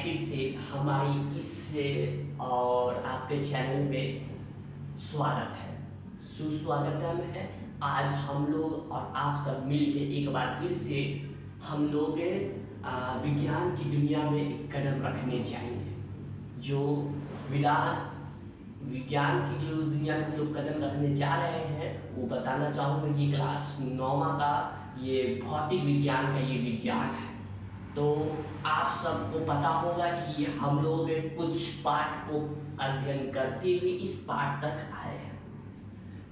फिर से हमारी इस और आपके चैनल में स्वागत है, सुस्वागतम है। आज हम लोग और आप सब मिलके एक बार फिर से हम लोग विज्ञान की दुनिया में एक कदम रखने जाएंगे। जो विज्ञान की जो दुनिया में हम लोग कदम रखने जा रहे हैं वो बताना चाहूँगा कि क्लास 9वां का ये भौतिक विज्ञान का ये विज्ञान है। तो आप सबको पता होगा कि हम लोग कुछ पाठ को अध्ययन करते हुए इस पाठ तक आए हैं।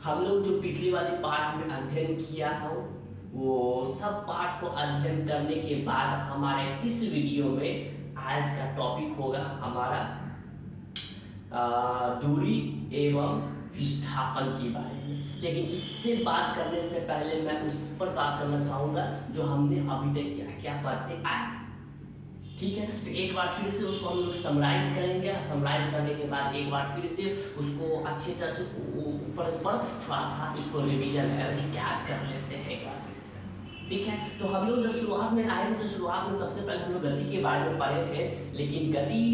हम लोग जो पिछली वाली पाठ में अध्ययन किया है वो सब पाठ को अध्ययन करने के बाद हमारे इस वीडियो में आज का टॉपिक होगा हमारा दूरी एवं विस्थापन के बारे में। लेकिन इससे बात करने से पहले मैं उस पर बात करना चाहूँगा जो हमने अभी तक क्या पढ़ते आए। ठीक है, तो एक बार फिर से उसको हम लोग समराइज करेंगे। समराइज करने के बाद एक बार फिर से उसको अच्छी तरह से ऊपर थोड़ा सा इसको रिवीजन रिकैप कर लेते हैं एक बार फिर से। ठीक है, तो हम लोग जब शुरुआत में आए थे तो शुरुआत में सबसे पहले हम लोग गति के बारे में पढ़े थे। लेकिन गति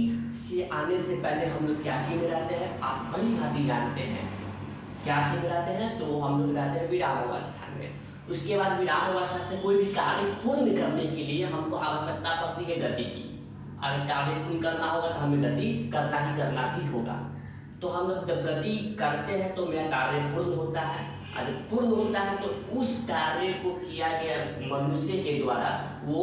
से आने से पहले हम लोग क्या चीज में रहते हैं आप भली भांति जानते हैं। क्या चीज में रहते हैं तो हम लोग रहते हैं विराम अवस्था में। उसके बाद विराम अवस्था से कोई भी कार्य पूर्ण करने के लिए हमको आवश्यकता पड़ती है गति की। अगर कार्य पूर्ण करना होगा तो हमें गति करना ही होगा। तो हम लोग जब गति करते हैं तो मेरा कार्य पूर्ण होता है, और जब पूर्ण होता है तो उस कार्य को किया गया मनुष्य के द्वारा वो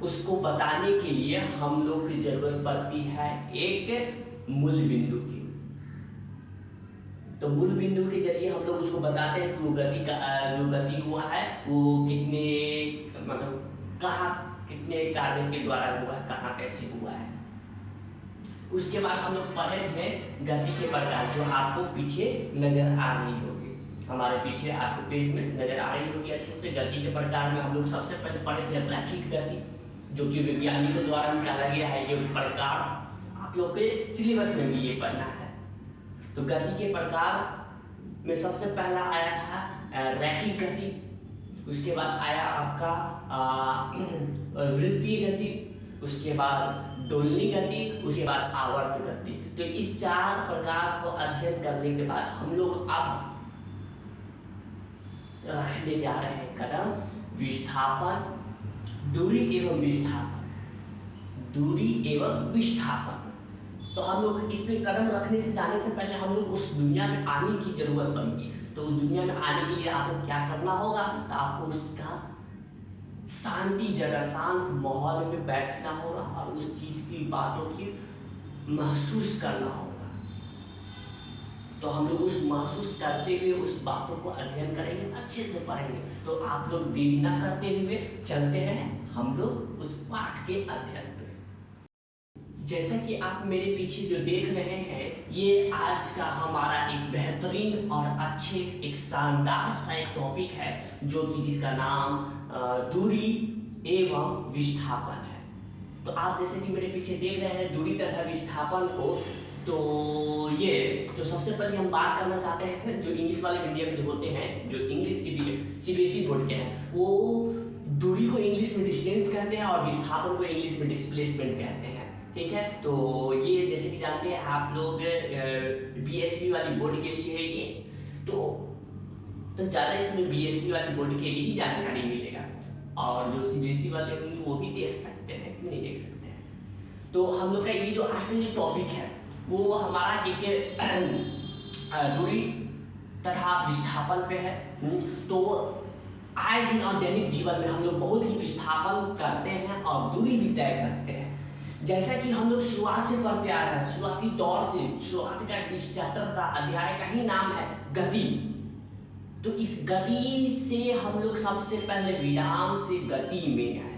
उसको बताने के लिए हम लोग की जरूरत पड़ती है एक मूल बिंदु की। तो मूल बिंदु के जरिए हम लोग उसको बताते हैं कि वो गति का जो गति हुआ है वो कितने मतलब कहाँ कितने कार्य के द्वारा हुआ है, कहाँ कैसे हुआ है। उसके बाद हम लोग पढ़े थे गति के प्रकार जो आपको पीछे नजर आ रही होगी, हमारे पीछे आपको पेज में नजर आ रही होगी अच्छे से। गति के प्रकार में हम लोग सबसे पहले पढ़े थे रैखिक गति, जो कि वैज्ञानिकों द्वारा निकाला गया है ये प्रकार। आप लोग के सिलेबस में भी ये पढ़ना है। तो गति के प्रकार में सबसे पहला आया था रैखिक गति, उसके बाद आया आपका वृत्तीय गति, उसके बाद डोलनी गति, उसके बाद आवर्त गति। तो इस चार प्रकार को अध्ययन करने के बाद हम लोग अब रखने जा रहे हैं कदम विस्थापन, दूरी एवं विस्थापन, दूरी एवं विस्थापन। तो हम लोग इस पे कदम रखने से जाने से पहले हम लोग उस दुनिया में आने की जरूरत पड़ेगी। तो उस दुनिया में आने के लिए आपको क्या करना होगा, तो आपको उसका शांति जगह शांत माहौल में बैठना होगा और उस चीज की बातों की महसूस करना होगा। तो हम लोग उस महसूस करते हुए उस बातों को अध्ययन करेंगे, अच्छे से पढ़ेंगे। तो आप लोग देरी ना करते हुए चलते हैं हम लोग उस पाठ के अध्ययन पे। जैसा कि आप मेरे पीछे जो देख रहे हैं ये आज का हमारा एक बेहतरीन और अच्छे एक शानदार सा एक टॉपिक है जो कि जिसका नाम दूरी एवं विस्थापन है। तो आप जैसे कि मेरे पीछे देख रहे हैं दूरी तथा विस्थापन को, तो ये तो सबसे पहले हम बात करना चाहते हैं जो इंग्लिश वाले मीडियम जो होते हैं, जो इंग्लिश सीबीएसई बोर्ड के हैं, वो दूरी को इंग्लिश में डिस्टेंस कहते हैं और विस्थापन को इंग्लिश में डिस्प्लेसमेंट कहते हैं। ठीक है, तो ये जैसे कि जानते हैं आप लोग बीएसपी वाली बोर्ड के लिए है ये, तो ज़्यादा इसमें बीएसपी वाली बोर्ड के लिए ही जानकारी मिलेगा। और जो सीबीएसई वाले होंगे वो भी देख सकते हैं, क्यों नहीं देख सकते हैं। तो हम लोग का ये जो आज का टॉपिक है वो हमारा एक दूरी तथा विस्थापन पे है। तो आए दिन और दैनिक जीवन में हम लोग बहुत ही विस्थापन करते हैं और दूरी भी तय करते हैं। जैसा कि हम लोग शुरुआत से पढ़ते आ रहे हैं, शुरुआती दौर से, शुरुआत का इस चैप्टर का अध्याय का ही नाम है गति। तो इस गति से हम लोग सबसे पहले विराम से गति में आए।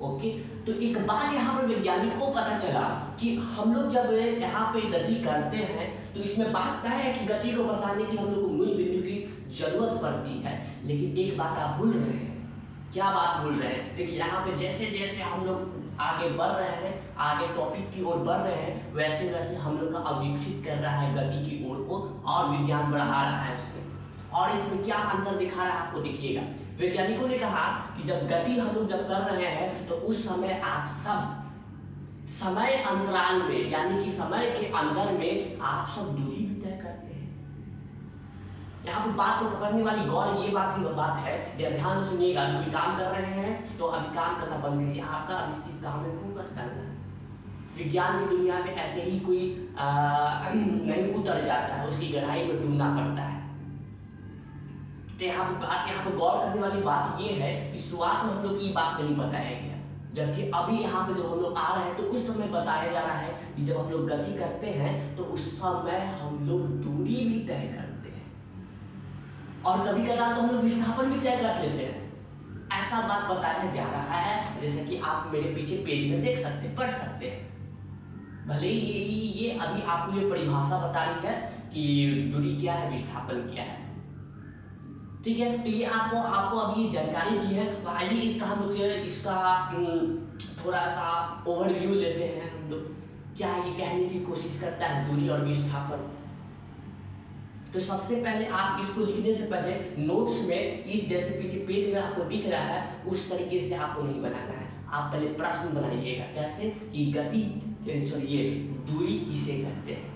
ओके, तो एक बात यहाँ पर वैज्ञानिकों को पता चला कि हम लोग जब यहाँ पे गति करते हैं तो इसमें बात तय है कि गति को बताने के लिए हम लोग को मूल बिंदु की जरूरत पड़ती है। लेकिन एक बात आप भूल रहे हैं। क्या बात भूल रहे हैं? देखिए यहाँ पे जैसे जैसे हम लोग आगे बढ़ रहे हैं, आगे टॉपिक की ओर बढ़ रहे हैं, वैसे वैसे हम लोग का अविकसित कर रहा है गति की ओर को और विज्ञान बढ़ा रहा है उसमें। और इसमें क्या अंतर दिखा रहा है आपको देखिएगा। वैज्ञानिकों ने कहा कि जब गति हम लोग जब कर रहे हैं तो उस समय आप सब समय अंतराल में यानी कि समय के अंदर में आप सब दूरी भी तय करते हैं। यहाँ पर बात को पकड़ने वाली गौर ये बात है, जब ध्यान से सुनिएगा। कोई काम कर रहे हैं तो अभी काम करना बंद कीजिए, आपका अब इस काम में फोकस करना है। विज्ञान की दुनिया में ऐसे ही कोई नहीं उतर जाता है, उसकी गहराई में डूबना पड़ता है। तो यहाँ पर गौर करने वाली बात ये है कि शुरुआत में हम लोग ये बात नहीं बताया गया, जबकि अभी यहाँ पे जब हम लोग आ रहे हैं तो उस समय बताया जा रहा है कि जब हम लोग गति करते हैं तो उस समय हम लोग दूरी भी तय करते हैं, और कभी कदा तो हम लोग विस्थापन भी तय कर लेते हैं। ऐसा बात बताया जा रहा है, जैसे कि आप मेरे पीछे पेज में देख सकते हैं, पढ़ सकते हैं। भले ये अभी आपको ये परिभाषा बता रही है कि दूरी क्या है, विस्थापन क्या है, ठीक है। तो ये आपको अभी जानकारी दी है। तो आइए इसका थोड़ा सा ओवरव्यू लेते हैं हम लोग। क्या ये कहने की कोशिश करता है दूरी और विस्थापन। तो सबसे पहले आप इसको लिखने से पहले नोट्स में इस जैसे पीछे पेज में आपको दिख रहा है उस तरीके से आपको नहीं बनाना है। आप पहले प्रश्न बनाइएगा, कैसे कि गति दूरी किसे कहते हैं।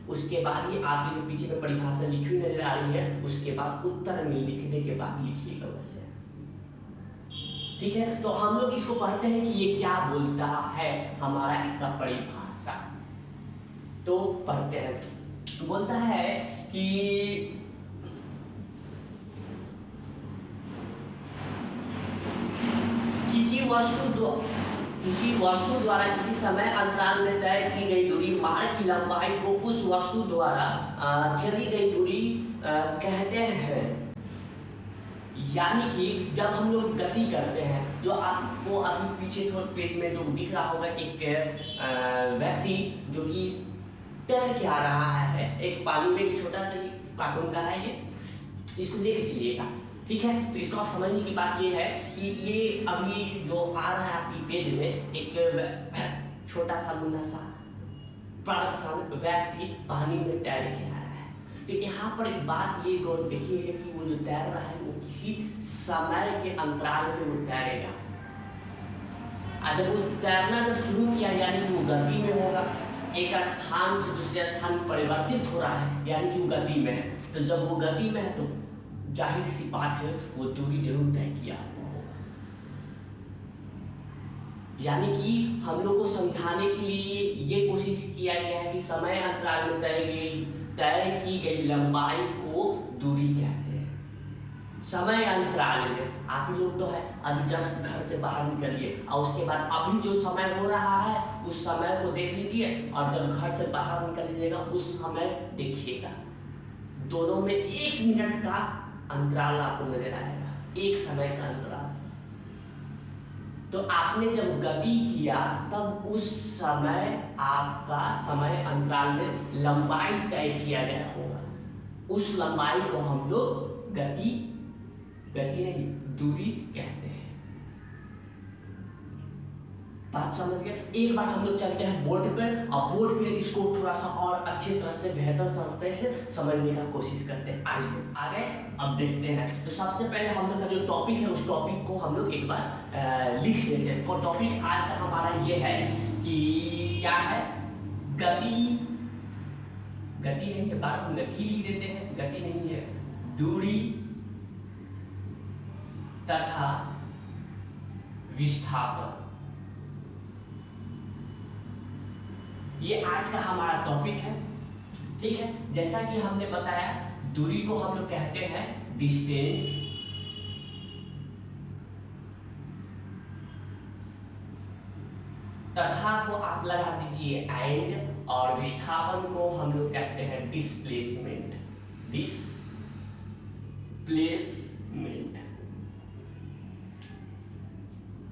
उसके बाद ही आपकी जो पीछे में परिभाषा लिखी हुई नजर आ रही है उसके बाद उत्तर में लिखने के बाद लिखिएगा वैसे, ठीक है। तो हम लोग इसको पढ़ते हैं कि ये क्या बोलता है, हमारा इसका परिभाषा तो पढ़ते हैं। बोलता है कि किसी वस्तु द्वारा किसी समय अंतराल में तय की गई दूरी, मार्ग की लंबाई को उस वस्तु द्वारा चली गई दूरी कहते हैं। यानी कि जब हम लोग गति करते हैं, जो आपको अभी पीछे थोड़ा पेज में जो दिख रहा होगा, एक व्यक्ति जो कि तैर के आ रहा है, एक पानी में एक छोटा सा कार्टून का है ये, इसको लेके चलिएगा, ठीक है। तो इसको आप समझने की बात ये है कि ये अभी जो आ रहा है आपकी पेज में एक छोटा सा मुन्ना सा पर्सन व्यक्ति पानी में तैर के आ रहा है। तो यहाँ पर एक बात ये गौर देखिए कि वो जो तैर रहा है वो किसी समय के अंतराल में वो तैरेगा। जब वो तैरना जब शुरू किया यानी कि वो गति में होगा, एक स्थान से दूसरे स्थान परिवर्तित हो रहा है यानी कि वो गति में है। तो जब वो गति में है तो जाहिर सी बात है वो दूरी जरूर तय किया होगा। यानी कि हम लोग को समझाने के लिए ये कोशिश किया गया है कि समय अंतराल में तय की गई लंबाई को दूरी कहते हैं। समय अंतराल में आप लोग तो है अभी जस्ट घर से बाहर निकलिए और उसके बाद अभी जो समय हो रहा है उस समय को देख लीजिए, और जब घर से बाहर निकल लीजिएगा उस समय देखिएगा, दोनों में 1 मिनट का अंतराल आपको नजर आएगा, एक समय का अंतराल। तो आपने जब गति किया तब उस समय आपका समय अंतराल में लंबाई तय किया गया होगा, उस लंबाई को हम लोग गति नहीं दूरी कहते हैं। बात समझ गए। एक बार हम लोग चलते हैं बोर्ड पर, और बोर्ड पे इसको थोड़ा सा और अच्छी तरह से बेहतर तरह से समझने का कोशिश करते हैं। आइए आगे अब देखते हैं। तो सबसे पहले हम लोग का जो टॉपिक है उस टॉपिक को हम लोग एक बार लिख लेते हैं। और टॉपिक आज का हमारा ये है कि क्या है, गति नहीं है, बार हम गति लिख देते हैं, गति नहीं है, दूरी तथा विस्थापन, ये आज का हमारा टॉपिक है, ठीक है। जैसा कि हमने बताया दूरी को हम लोग कहते हैं डिस्टेंस, तथा को आप लगा दीजिए एंड, और विस्थापन को हम लोग कहते हैं डिस्प्लेसमेंट।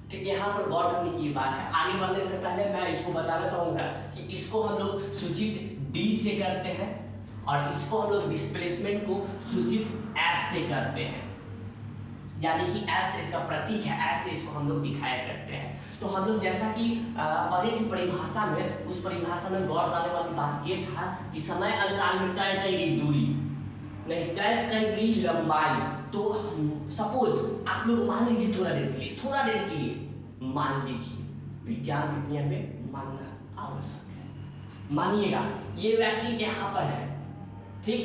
ठीक, यहाँ पर गौर करने की बात है। आगे बढ़ने से पहले मैं इसको बताना चाहूंगा कि इसको हम लोग सूचित डी से करते हैं और इसको हम लोग डिस्प्लेसमेंट को सूचित एस से करते हैं, यानी कि एस इसका प्रतीक है, एस से इसको हम लोग दिखाया करते हैं। तो हम लोग जैसा कि पहले की परिभाषा में, उस परिभाषा में गौर करने वाली बात ये था कि समय अंतराल में तय की गई दूरी नहीं, तय की गई लंबाई। तो सपोज आप लोग मान लीजिए थोड़ा देर के लिए मान लीजिए विज्ञान की दुनिया में मानना आवश्यक है। मानिएगा ये व्यक्ति यहाँ पर है, ठीक,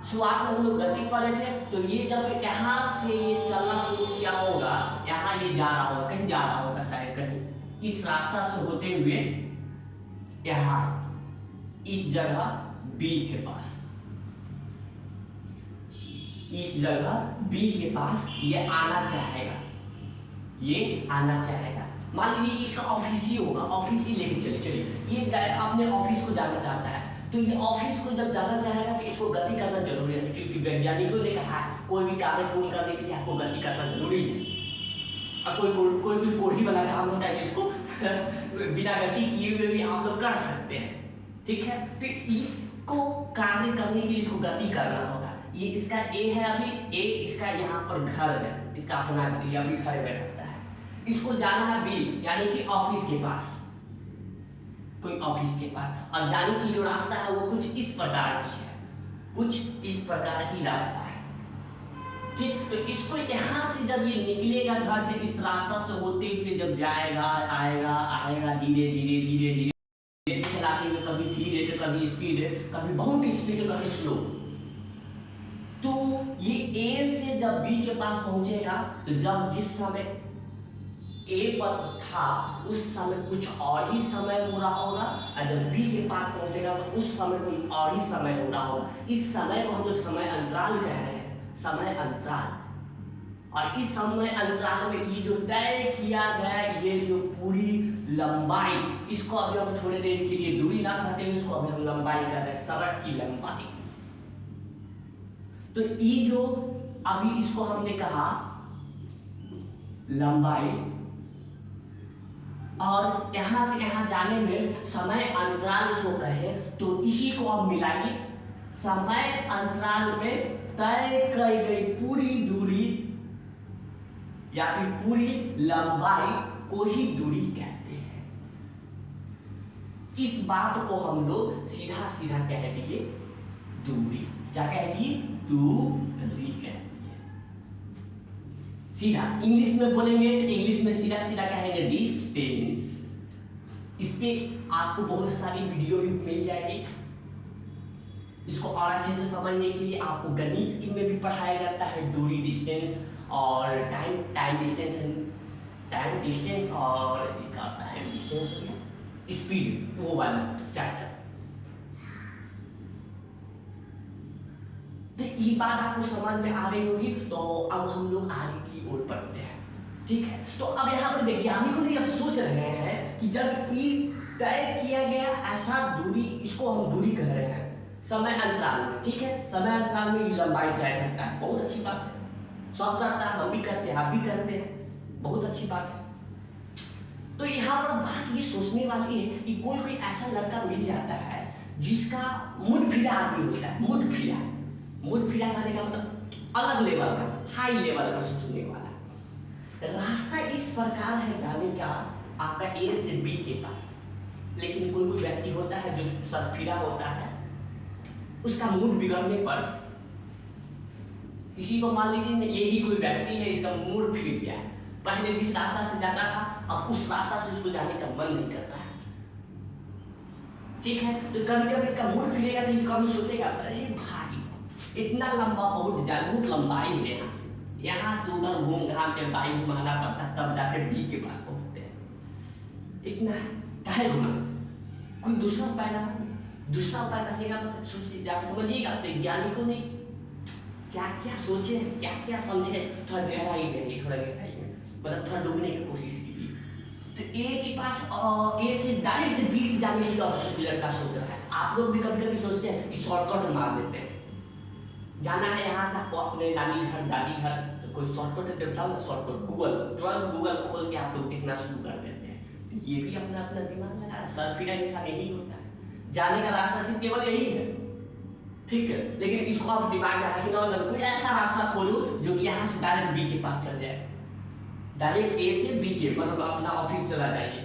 शुरुआत में हम लोग गति पढ़े थे, तो ये जब यहाँ से ये चलना शुरू किया होगा, यहाँ ये जा रहा होगा, कहीं जा रहा होगा शायद, कहीं इस रास्ता से होते हुए यहाँ इस जगह बी के पास, इस जगह बी के पास ये आना चाहेगा, ये आना चाहेगा। मान लीजिए इसका ऑफिस ही होगा, ऑफिस ही लेके चलिए ये अपने ऑफिस को जाना चाहता है, तो ये ऑफिस को जब जाना चाहेगा तो इसको गति करना जरूरी है, क्योंकि वैज्ञानिकों ने कहा है कोई भी कार्य पूर्ण करने के लिए आपको गति करना जरूरी है। अब कोई भी कोढ़ी वाला काम होता है जिसको बिना गति किए हुए भी आप लोग कर सकते हैं, ठीक है। तो इसको कार्य करने के लिए इसको गति करना होगा। ये इसका ए है, अभी ए इसका यहाँ पर घर है, इसका अपना घर, ये अभी घर में रहता है, इसको जाना है बी यानी कि ऑफिस के पास, कोई ऑफिस के पास, और जाने की जो रास्ता है वो कुछ इस प्रकार की है, कुछ इस प्रकार की रास्ता है, ठीक। तो इसको यहाँ से जब ये निकलेगा घर से, इस रास्ता से होते हुए जब जाएगा, आएगा आएगा धीरे धीरे धीरे धीरे चलाते हुए, कभी धीरे तो कभी स्पीड, कभी बहुत स्पीड तो कभी स्लो। तो ये ए से जब बी के पास पहुंचेगा, तो जब जिस समय ए पर था उस समय कुछ और ही समय हो रहा होगा, और जब बी के पास पहुंचेगा तो उस समय कोई और ही समय हो रहा होगा। इस समय को हम लोग समय अंतराल कह रहे हैं, समय अंतराल। और इस समय अंतराल में ये जो तय किया गया, ये जो पूरी लंबाई, इसको अभी हम थोड़ी देर के लिए दूरी ना कहते हुए इसको अभी हम लंबाई कर रहे हैं, सड़क की लंबाई। तो ये जो अभी इसको हमने कहा लंबाई, और यहां से यहां जाने में समय अंतराल इसको कहे, तो इसी को अब मिलाइए, समय अंतराल में तय की गई पूरी दूरी या फिर पूरी लंबाई को ही दूरी कहते हैं। इस बात को हम लोग सीधा सीधा कह दिए दूरी, क्या कह दिए, दूरी कह दिए। सीधा इंग्लिश में बोलेंगे तो इंग्लिश में सीधा सीधा कहेंगे डिस्टेंस। इस पे आपको बहुत सारी वीडियो भी मिल जाएगी। इसको और अच्छे से समझने के लिए आपको गणित में भी पढ़ाया जाता है, दूरी, डिस्टेंस और टाइम डिस्टेंस और एक टाइम डिस्टेंस हो गया, स्पीड, वो वाला चैप्टर। तो ये बात आपको समझ में आ गई होगी। तो अब हम लोग आगे की ओर बढ़ते हैं, ठीक है। तो अब यहाँ पर वैज्ञानिकों ने अब सोच रहे हैं कि जब ये तय किया गया ऐसा दूरी, इसको हम दूरी कह रहे हैं समय अंतराल में, ठीक है। समय अंतराल में ये लंबाई तय करता है, बहुत अच्छी बात है, सब करता है, हम भी करते हैं, आप भी करते हैं, बहुत अच्छी बात है। तो यहाँ पर बात ये सोचने वाली है कि कोई भी ऐसा लड़का मिल जाता है जिसका मुड फिरा आदमी होता है, मुड फिरा कहने का मतलब अलग लेवल का, हाई लेवल का सोचने वाला। रास्ता इस प्रकार है जाने का आपका ए से बी के पास, लेकिन कोई व्यक्ति होता है जो सरफिरा होता है, उसका मूड बिगड़ने पर, इसी को मान लीजिए यही कोई व्यक्ति है, इसका मूड फिर गया है, पहले जिस रास्ता से जाता था अब उस रास्ता से उसको जाने का मन नहीं कर रहा है, ठीक है। तो कभी कभी इसका मूड फिरेगा तो कभी सोचेगा अरे भाई इतना लंबा, बहुत लंबाई है, यहाँ से उधर घूम घाम के बाइक घुमाना पड़ता है तब जाके बी के पास पहुंचते हैं, इतना काहे घुमा, कोई दूसरा उपाय करने का मतलब सोचिए, आप समझिएगा। वैज्ञानिकों ने क्या क्या सोचे, क्या क्या समझे, थोड़ा गहराई में, मतलब थोड़ा डूबने की कोशिश कीजिए। तो ए के पास ए से डायरेक्ट बी जाने के लिए अब लड़का सोच रहा है। आप लोग भी कभी कभी सोचते हैं कि शॉर्टकट मार देते हैं, जाना है यहाँ से आपको अपने नानी घर, दादी घर, तो कोई शॉर्टकट बताओ ना, शॉर्टकट गूगल खोल के आप लोग देखना शुरू कर देते हैं। तो ये भी अपना अपना दिमाग लगा, सरफिरा इंसान यही होता है, जाने का रास्ता सिर्फ केवल यही है, ठीक है। लेकिन इसको आप दिमाग में रखिए ना, कोई ऐसा रास्ता खोलो जो कि यहाँ से डायरेक्ट बी के पास चल जाए, डायरेक्ट ए से बी के, मतलब अपना ऑफिस चला जाइए,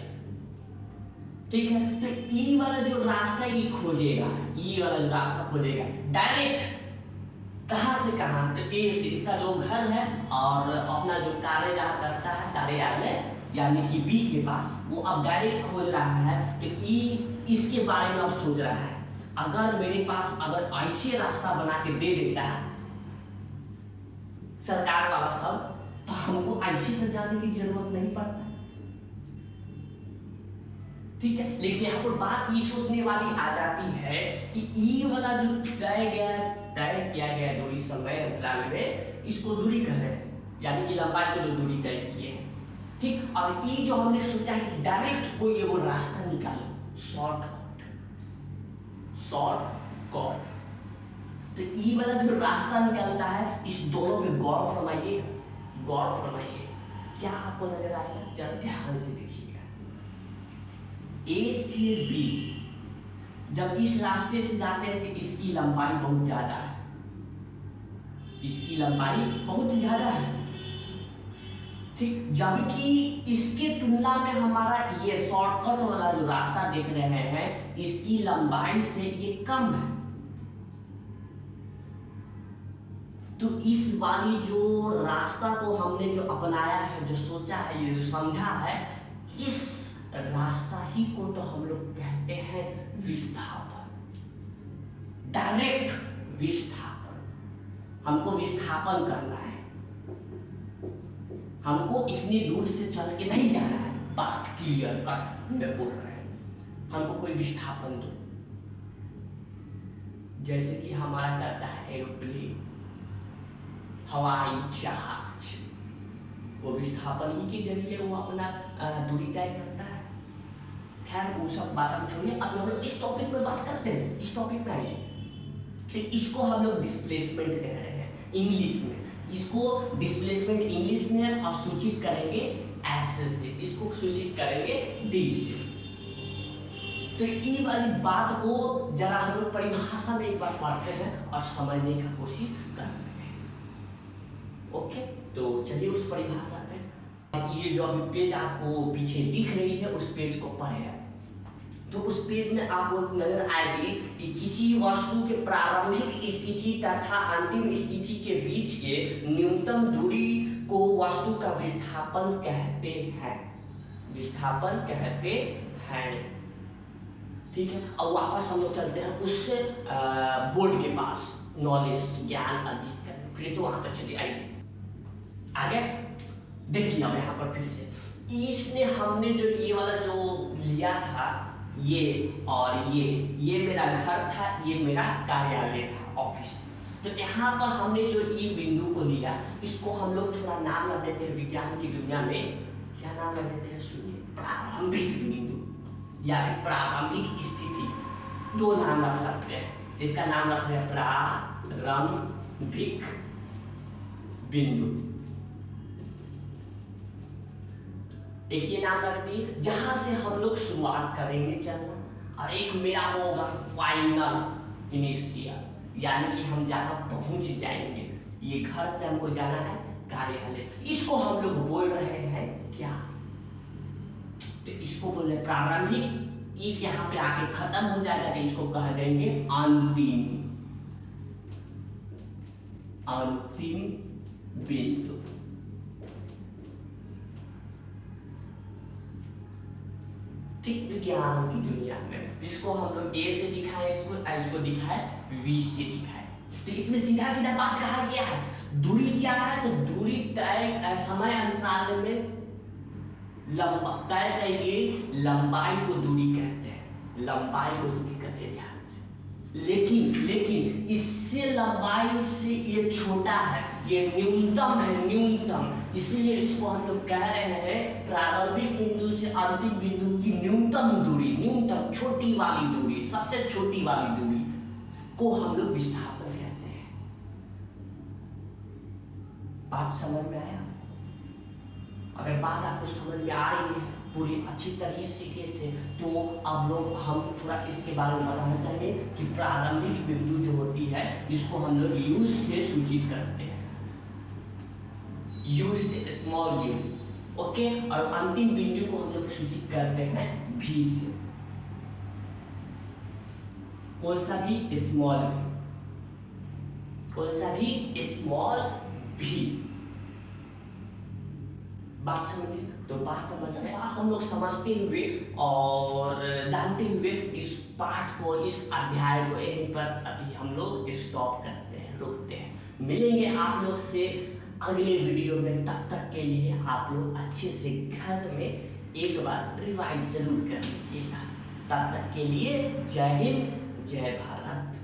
ठीक है। तो ई वाला जो रास्ता ये खोजेगा, ई वाला जो रास्ता खोजेगा डायरेक्ट कहाँ से कहाँ, तो ए से, इसका जो घर है और अपना जो कार्य जहाँ करता है कार्यालय यानी कि बी के पास, वो अब डायरेक्ट खोज रहा है तो ई इसके बारे में अब सोच रहा है। अगर मेरे पास अगर ऐसे रास्ता बना के दे देता है सरकार वाला सब, तो हमको ऐसे तो जाने की जरूरत नहीं पड़ता, ठीक है। लेकिन यहाँ पर बात ये सोचने वाली आ जाती है कि ई वाला जो तय किया गया दूरी समय अंतराल में, इसको दूरी कह रहे हैं, यानी कि लंबाई को जो दूरी तय की है, ठीक। और ई जो हमने सोचा कि डायरेक्ट कोई एगो रास्ता निकालो, शॉर्टकट। तो ई वाला जो रास्ता निकलता है, इस दोनों पे गौर फरमाइए, क्या आपको नजर आएगा? जरा ध्यान से देखिएगा। ए से बी जब इस रास्ते से जाते हैं तो इसकी लंबाई बहुत ज्यादा है, ठीक। जबकि इसके तुलना में हमारा ये शॉर्टकट वाला जो रास्ता देख रहे हैं, इसकी लंबाई से ये कम है। तो इस वाली जो रास्ता को हमने जो अपनाया है, जो सोचा है, ये जो समझा है, इस रास्ता ही को तो हम लोग कहते हैं विस्थापन, डायरेक्ट विस्थापन। हमको विस्थापन करना है, हमको इतनी दूर से चल के नहीं जाना है, बात क्लियर कट में बोल रहे हैं। हमको कोई विस्थापन दो, जैसे कि हमारा करता है एरोप्लेन, हवाई जहाज, वो विस्थापन ही के जरिए वो अपना दूरी तय करता है। खैर वो सब बात हम छोड़िए, अभी हम लोग इस टॉपिक पर बात करते हैं। इस टॉपिक पर आइए, तो इसको हम लोग डिस्प्लेसमेंट कह रहे हैं इंग्लिश में। इसको डिस्प्लेसमेंट इंग्लिश में और सूचित करेंगे ऐसे से, इसको सूचित करेंगे डी से। तो ये वाली बात को जरा हम लोग परिभाषा में एक बार पढ़ते हैं और समझने की कोशिश करते हैं। ओके, तो चलिए उस परिभाषा पे, ये जो अभी पेज आपको पीछे दिख रही है, उस पेज को पढ़े। तो उस पेज में आपको नजर आएगी कि किसी वस्तु के प्रारंभिक स्थिति तथा अंतिम स्थिति के बीच के न्यूनतम दूरी को वस्तु का विस्थापन कहते हैं, ठीक है। और वापस हम लोग चलते हैं उससे बोर्ड के पास, नॉलेज ज्ञान अर्जित करने, फिर से वहां पर चलिए। आइए आगे देखिए, अब यहाँ पर फिर से इसने हमने जो ये वाला जो लिया था, ये और ये मेरा घर था, ये मेरा कार्यालय था, ऑफिस। तो यहाँ पर हमने जो ये बिंदु को लिया, इसको हम लोग थोड़ा नाम रख देते हैं विज्ञान की दुनिया में। क्या नाम रख देते हैं? सुनिए, प्रारंभिक बिंदु या फिर प्रारंभिक स्थिति, दो नाम रख सकते हैं। इसका नाम रख रहे हैं प्रारंभिक बिंदु। एक ये नाम रख दी जहां से हम लोग शुरुआत करेंगे चलना, और एक मेरा होगा फाइनल इनिशियल, यानी कि हम जहां पहुंच जाएंगे। ये घर से हमको जाना है कार्यालय, इसको हम लोग बोल रहे हैं क्या? तो इसको बोल रहे प्रारंभिक। एक यहाँ पे आके खत्म हो जाएगा तो इसको कह देंगे अंतिम बिंदु। ठीक, विज्ञान की दुनिया में जिसको हम लोग ए से दिखाए, इसको दिखाए वी से दिखाए। तो इसमें सीधा सीधा बात कहा गया है, दूरी क्या है? तो दूरी तय समय अंतराल में तय करिए, लंबाई को दूरी कहते हैं, ध्यान से। लेकिन इससे लंबाई से ये छोटा है, ये न्यूनतम है, इसलिए इसको हम लोग कह रहे हैं प्रारंभिक बिंदु से अंतिम बिंदु की न्यूनतम दूरी, छोटी वाली दूरी, सबसे छोटी वाली दूरी को हम लोग विस्थापन कहते हैं। बात समझ में आया? अगर बात आपको समझ में आ रही है पूरी अच्छी तरीके से, तो अब लोग हम थोड़ा इसके बारे में बताना चाहिए कि प्रारंभिक बिंदु जो होती है, इसको हम लोग यू से सूचित करते हैं, यू से, स्मॉल यू, ओके। और अंतिम बिंदु को हम लोग सूचित करते हैं भी से। कौन सा भी? स्मॉल भी। बात समझे? तो बात समझते हैं, बात हम लोग समझते हुए और जानते हुए इस पाठ को, इस अध्याय को यहीं पर अभी हम लोग स्टॉप करते हैं, रुकते हैं। मिलेंगे आप लोग से अगले वीडियो में, तब तक के लिए आप लोग अच्छे से घर में एक बार रिवाइज जरूर कर लीजिएगा। तब तक के लिए जय हिंद, जय भारत।